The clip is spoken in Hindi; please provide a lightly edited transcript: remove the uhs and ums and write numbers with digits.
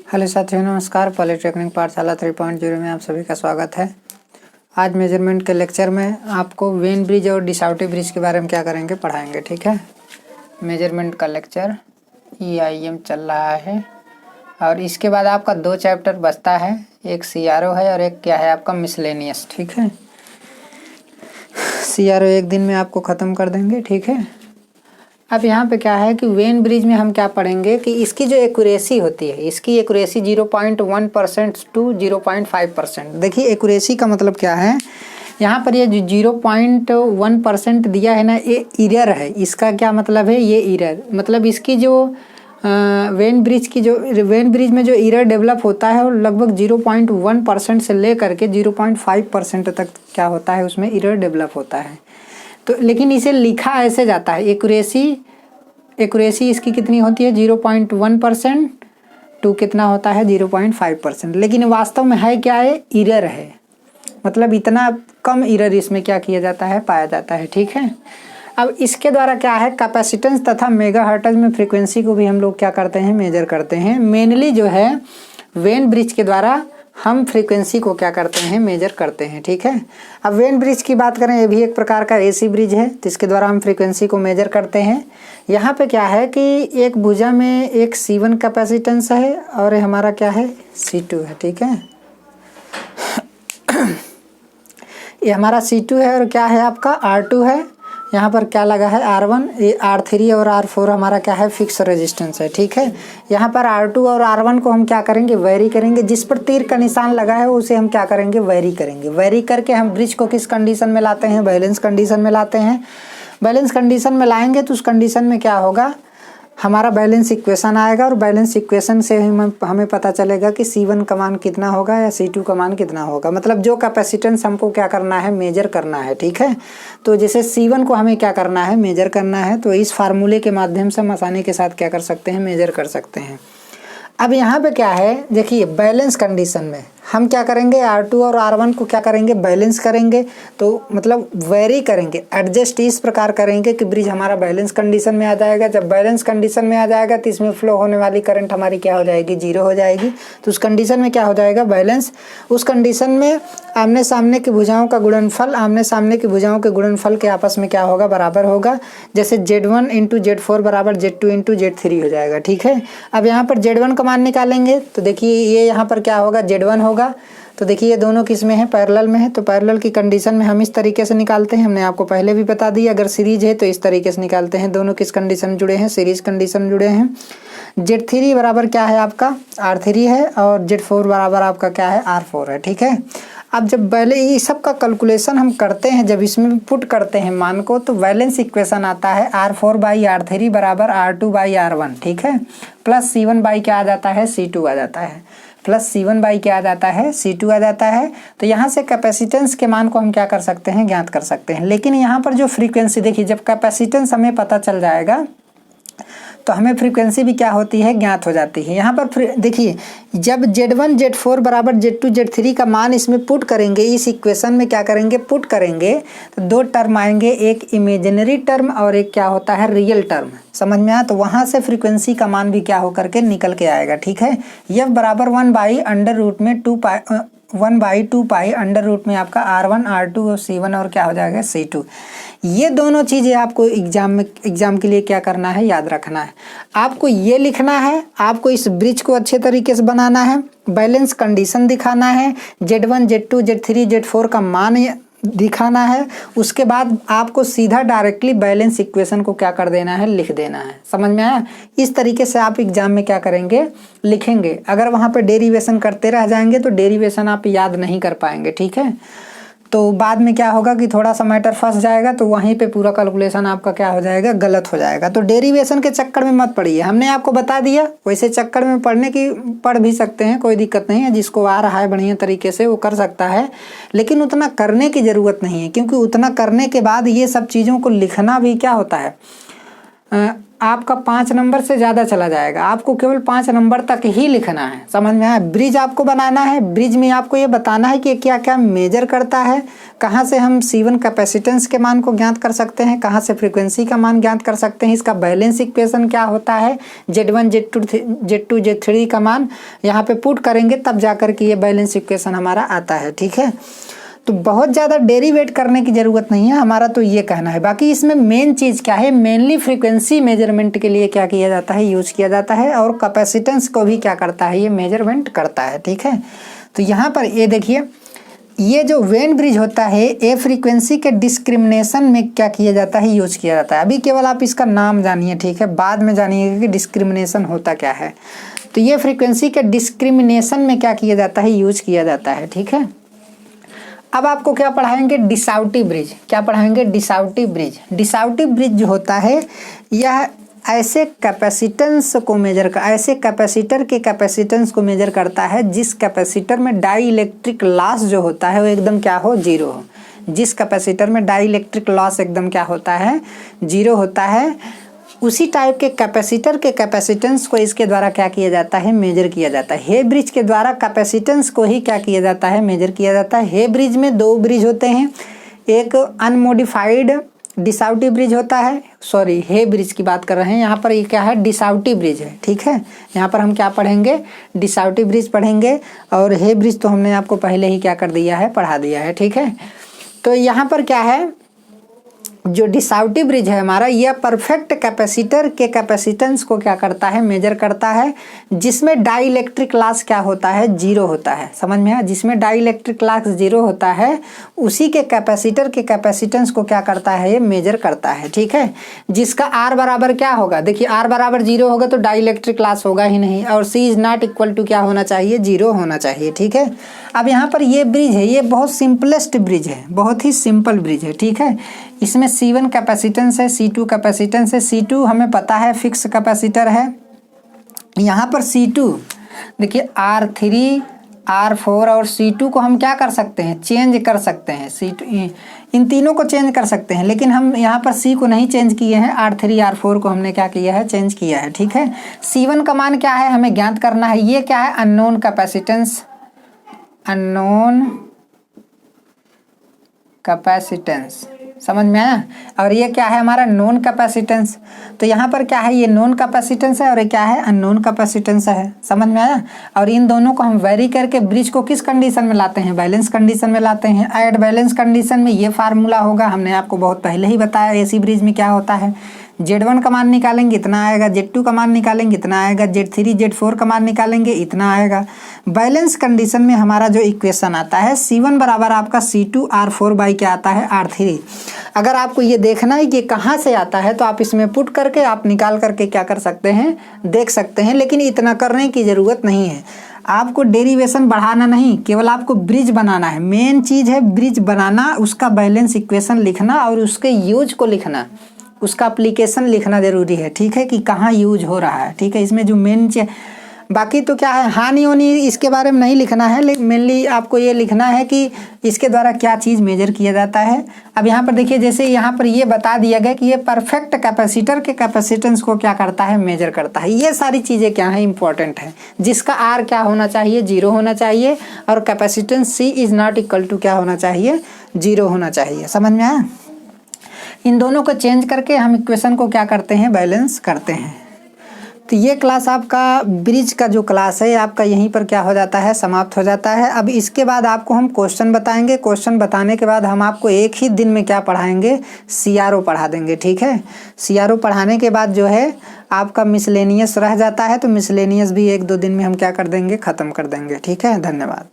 हेलो साथियों, नमस्कार। पॉलिटेक्निक पाठशाला 3.0 में आप सभी का स्वागत है। आज मेजरमेंट के लेक्चर में आपको वेन ब्रिज और डिसाउटी ब्रिज के बारे में क्या करेंगे पढ़ाएंगे, ठीक है। मेजरमेंट का लेक्चर EIM चल रहा है और इसके बाद आपका 2 चैप्टर बचता है, एक CRO है और एक क्या है आपका मिसलेनियस, ठीक है। CRO एक दिन में आपको ख़त्म कर देंगे, ठीक है। अब यहाँ पे क्या है कि वेन ब्रिज में हम क्या पढ़ेंगे कि इसकी जो एक्यूरेसी होती है, इसकी एक्यूरेसी 0.1% टू 0.5%। देखिए एक्यूरेसी का मतलब क्या है, यहाँ पर ये जो 0.1% दिया है ना, ये इरर है। इसका क्या मतलब है, ये इरर मतलब इसकी जो वेन ब्रिज में जो इरर डेवलप होता है वो लगभग 0.1% से लेकर के 0.5% तक क्या होता है, उसमें इरर डेवलप होता है। तो लेकिन इसे लिखा ऐसे जाता है, एक्यूरेसी इसकी कितनी होती है 0.1% टू कितना होता है 0.5%। लेकिन वास्तव में है क्या है, इरर है। मतलब इतना कम इरर इसमें क्या किया जाता है, पाया जाता है, ठीक है। अब इसके द्वारा क्या है, कैपेसिटेंस तथा मेगाहर्ट्ज में फ्रीक्वेंसी को भी हम लोग क्या करते हैं, मेजर करते हैं। मेनली जो है वेन ब्रिज के द्वारा हम फ्रीक्वेंसी को क्या करते हैं, मेजर करते हैं, ठीक है। अब वेन ब्रिज की बात करें, ये भी एक प्रकार का AC ब्रिज है जिसके द्वारा हम फ्रीक्वेंसी को मेजर करते हैं। यहाँ पे क्या है कि एक भुजा में एक C1 कैपेसिटेंस है और हमारा क्या है C2 है, ठीक है। ये हमारा C2 है और क्या है आपका R2 है। यहाँ पर क्या लगा है R1, ये R3 और R4 हमारा क्या है, फिक्स रेजिस्टेंस है, ठीक है। यहाँ पर R2 और R1 को हम क्या करेंगे, वेरी करेंगे। जिस पर तीर का निशान लगा है उसे हम क्या करेंगे, वेरी करेंगे। वेरी करके हम ब्रिज को किस कंडीशन में लाते हैं, बैलेंस कंडीशन में लाते हैं। बैलेंस कंडीशन में लाएंगे तो उस कंडीशन में क्या होगा, हमारा बैलेंस इक्वेशन आएगा और बैलेंस इक्वेशन से हमें पता चलेगा कि C1 का मान कितना होगा या C2 का मान कितना होगा। मतलब जो कैपेसिटेंस हमको क्या करना है, मेजर करना है, ठीक है। तो जैसे C1 को हमें क्या करना है, मेजर करना है, तो इस फार्मूले के माध्यम से हम आसानी के साथ क्या कर सकते हैं, मेजर कर सकते हैं। अब यहाँ पे क्या है, देखिए बैलेंस कंडीशन में हम क्या करेंगे, R2 और R1 को क्या करेंगे, बैलेंस करेंगे। तो मतलब वेरी करेंगे, एडजस्ट इस प्रकार करेंगे कि ब्रिज हमारा बैलेंस कंडीशन में आ जाएगा। जब बैलेंस कंडीशन में आ जाएगा तो इसमें फ्लो होने वाली करंट हमारी क्या हो जाएगी, 0 हो जाएगी। तो उस कंडीशन में क्या हो जाएगा, बैलेंस। उस कंडीशन में आमने सामने की भुजाओं का गुणनफल, आमने सामने की भुजाओं के गुणनफल के आपस में क्या होगा, बराबर होगा। जैसे Z1 × Z4 बराबर Z2 × Z3 हो जाएगा, ठीक है। अब यहाँ पर Z1 का मान निकालेंगे तो देखिए ये यहाँ पर क्या होगा, Z1 होगा। तो देखिए ये दोनों किस में है, पैरेलल में है। तो पैरेलल की कंडीशन में हम इस तरीके से निकालते हैं, हमने आपको पहले भी बता दिया। अगर सीरीज है तो इस तरीके से निकालते हैं। दोनों किस कंडीशन जुड़े हैं, सीरीज कंडीशन जुड़े हैं। Z3 बराबर क्या है आपका, R3 है और Z4 बराबर आपका क्या है, R4 है, ठीक है। अब जब पहले ये सब का कैलकुलेशन हम करते हैं, जब इसमें पुट करते हैं मान को, तो बैलेंस इक्वेशन आता है R4/R3 बराबर R2/R1, ठीक है। प्लस C1 बाई क्या आ जाता है, C2 आ जाता है। प्लस C1 बाई क्या आ जाता है, C2 आ जाता है। तो यहाँ से कैपेसिटेंस के मान को हम क्या कर सकते हैं, ज्ञात कर सकते हैं। लेकिन यहाँ पर जो फ्रीक्वेंसी देखिए, जब कैपेसिटेंस हमें पता चल जाएगा तो हमें फ्रीक्वेंसी भी क्या होती है, ज्ञात हो जाती है। यहाँ पर देखिए जब Z1 Z4 बराबर Z2 Z3 का मान इसमें पुट करेंगे, इस इक्वेशन में क्या करेंगे, पुट करेंगे, तो 2 टर्म आएंगे, एक इमेजिनरी टर्म और एक क्या होता है, रियल टर्म। समझ में आया। तो वहाँ से फ्रीक्वेंसी का मान भी क्या होकर के निकल के आएगा, ठीक है। F बराबर 1/2 पाई अंडर रूट में आपका R1 R2 और C1 और क्या हो जाएगा, C2। ये दोनों चीज़ें आपको एग्जाम के लिए क्या करना है, याद रखना है। आपको ये लिखना है, आपको इस ब्रिज को अच्छे तरीके से बनाना है, बैलेंस कंडीशन दिखाना है, Z1 Z2 Z3 Z4 का मान दिखाना है। उसके बाद आपको सीधा डायरेक्टली बैलेंस इक्वेशन को क्या कर देना है, लिख देना है। समझ में आया। इस तरीके से आप एग्जाम में क्या करेंगे, लिखेंगे। अगर वहाँ पे डेरिवेशन करते रह जाएंगे तो डेरिवेशन आप याद नहीं कर पाएंगे, ठीक है। तो बाद में क्या होगा कि थोड़ा सा मैटर फंस जाएगा, तो वहीं पे पूरा कैलकुलेशन आपका क्या हो जाएगा, गलत हो जाएगा। तो डेरिवेशन के चक्कर में मत पड़िए, हमने आपको बता दिया। वैसे चक्कर में पढ़ भी सकते हैं, कोई दिक्कत नहीं है। जिसको आ रहा है बढ़िया तरीके से वो कर सकता है, लेकिन उतना करने की ज़रूरत नहीं है, क्योंकि उतना करने के बाद ये सब चीज़ों को लिखना भी क्या होता है, आपका 5 नंबर से ज़्यादा चला जाएगा, आपको केवल 5 नंबर तक ही लिखना है। समझ में आया? ब्रिज आपको बनाना है, ब्रिज में आपको ये बताना है कि क्या क्या मेजर करता है, कहाँ से हम C1 कैपेसिटेंस के मान को ज्ञात कर सकते हैं, कहाँ से फ्रीक्वेंसी का मान ज्ञात कर सकते हैं, इसका बैलेंस इक्वेशन क्या होता है, Z1 Z2 Z3 का मान यहाँ पे पुट करेंगे तब जाकर के ये बैलेंस इक्वेशन हमारा आता है। ठीक है, तो बहुत ज़्यादा डेरिवेट करने की ज़रूरत नहीं है, हमारा तो ये कहना है। बाकी इसमें मेन चीज़ क्या है, मेनली फ्रीक्वेंसी मेजरमेंट के लिए क्या किया जाता है, यूज़ किया जाता है, और कैपेसिटेंस को भी क्या करता है, ये मेजरमेंट करता है। ठीक है, तो यहाँ पर ये देखिए, ये जो वेन ब्रिज होता है ए फ्रीक्वेंसी के डिस्क्रिमिनेशन में क्या किया जाता है, यूज किया जाता है। अभी केवल आप इसका नाम जानिए, ठीक है, बाद में जानिएगा कि डिस्क्रिमिनेशन होता क्या है। तो ये फ्रीक्वेंसी के डिस्क्रिमिनेशन में क्या किया जाता है, यूज किया जाता है। ठीक है, अब आपको क्या पढ़ाएंगे, डिसाउटी ब्रिज। क्या पढ़ाएंगे, डिसाउटी ब्रिज। डिसाउटी ब्रिज जो होता है यह ऐसे कैपेसिटेंस को मेजर कर, ऐसे कैपेसिटर के कैपेसिटेंस को मेजर करता है जिस कैपेसिटर में डाई इलेक्ट्रिक लॉस जो होता है वो एकदम क्या हो, जीरो हो। जिस कैपेसिटर में डाई इलेक्ट्रिक लॉस एकदम क्या होता है, जीरो होता है, उसी टाइप के कैपेसिटर के कैपेसिटेंस को इसके द्वारा क्या किया जाता है, मेजर किया जाता है। हे ब्रिज के द्वारा कैपेसिटेंस को ही क्या किया जाता है, मेजर किया जाता है। हे ब्रिज में 2 ब्रिज होते हैं, एक अनमोडिफाइड डिसाउटी ब्रिज होता है, सॉरी हे ब्रिज की बात कर रहे हैं, यहाँ पर ये क्या है, डिसाउटी ब्रिज है। ठीक है, यहाँ पर हम क्या पढ़ेंगे, डिसाउटी ब्रिज पढ़ेंगे, और हे ब्रिज तो हमने आपको पहले ही क्या कर दिया है, पढ़ा दिया है। ठीक है, तो यहाँ पर क्या है, जो डिसाउटी ब्रिज है हमारा, यह परफेक्ट कैपेसिटर के कैपेसिटेंस को क्या करता है, मेजर करता है, जिसमें डाई इलेक्ट्रिक लॉस क्या होता है, जीरो होता है। समझ में आया? जिसमें डाई इलेक्ट्रिक लॉस जीरो होता है उसी के कैपेसिटर के कैपेसिटेंस को क्या करता है, ये मेजर करता है। ठीक है, जिसका आर बराबर क्या होगा, देखिए आर बराबर जीरो होगा तो डाई इलेक्ट्रिक लॉस होगा ही नहीं, और सी इज नॉट इक्वल टू क्या होना चाहिए, जीरो होना चाहिए। ठीक है, अब यहाँ पर ये ब्रिज है, ये बहुत सिंपलेस्ट ब्रिज है, बहुत ही सिंपल ब्रिज है। ठीक है, इसमें C1 कैपेसिटेंस है, C2 कैपेसिटेंस है। C2 हमें पता है फिक्स कैपेसिटर है। यहाँ पर C2 देखिए R3, R4 और C2 को हम क्या कर सकते हैं, चेंज कर सकते हैं। C2 इन तीनों को चेंज कर सकते हैं, लेकिन हम यहाँ पर C को नहीं चेंज किए हैं, R3 R4 को हमने क्या किया है, चेंज किया है। ठीक है, C1 का मान क्या है, हमें ज्ञात करना है। ये क्या है, अननोन कैपेसिटेंस, अननोन कैपेसिटेंस। समझ में आया? और ये क्या है हमारा, नोन कैपेसिटेंस। तो यहाँ पर क्या है, ये नोन कैपेसिटेंस है और ये क्या है, अननोन कैपेसिटेंस है। समझ में आया? और इन दोनों को हम वेरी करके ब्रिज को किस कंडीशन में लाते हैं, बैलेंस कंडीशन में लाते हैं। एट बैलेंस कंडीशन में ये फार्मूला होगा, हमने आपको बहुत पहले ही बताया एसी ब्रिज में क्या होता है। Z1 का मान निकालेंगे इतना आएगा, Z2 का मान निकालेंगे इतना आएगा, Z3 Z4 का मान निकालेंगे इतना आएगा। बैलेंस कंडीशन में हमारा जो इक्वेशन आता है C1 बराबर आपका C2 R4 बाई क्या आता है, R3। अगर आपको ये देखना है कि कहाँ से आता है तो आप इसमें पुट करके आप निकाल करके क्या कर सकते हैं, देख सकते हैं, लेकिन इतना करने की ज़रूरत नहीं है। आपको डेरिवेशन बढ़ाना नहीं, केवल आपको ब्रिज बनाना है। मेन चीज़ है ब्रिज बनाना, उसका बैलेंस इक्वेशन लिखना और उसके यूज को लिखना, उसका एप्लीकेशन लिखना जरूरी है। ठीक है, कि कहाँ यूज हो रहा है। ठीक है, इसमें जो मेन बाकी तो क्या है, हानि होनी इसके बारे में नहीं लिखना है, लेकिन मेनली आपको ये लिखना है कि इसके द्वारा क्या चीज़ मेजर किया जाता है। अब यहाँ पर देखिए, जैसे यहाँ पर ये बता दिया गया कि ये परफेक्ट कैपेसिटर के कैपेसिटेंस को क्या करता है, मेजर करता है। ये सारी चीज़ें क्या है, इंपॉर्टेंट है। जिसका आर क्या होना चाहिए, जीरो होना चाहिए, और capacitance C is not equal to क्या होना चाहिए, जीरो होना चाहिए। समझ में आया? इन दोनों को चेंज करके हम इक्वेशन को क्या करते हैं, बैलेंस करते हैं। तो ये क्लास आपका ब्रिज का जो क्लास है आपका यहीं पर क्या हो जाता है, समाप्त हो जाता है। अब इसके बाद आपको हम क्वेश्चन बताएंगे। क्वेश्चन बताने के बाद हम आपको एक ही दिन में क्या पढ़ाएंगे, CRO पढ़ा देंगे। ठीक है, CRO पढ़ाने के बाद जो है आपका मिसलेनियस रह जाता है, तो मिसलेनियस भी 1-2 दिन में हम क्या कर देंगे, ख़त्म कर देंगे। ठीक है, धन्यवाद।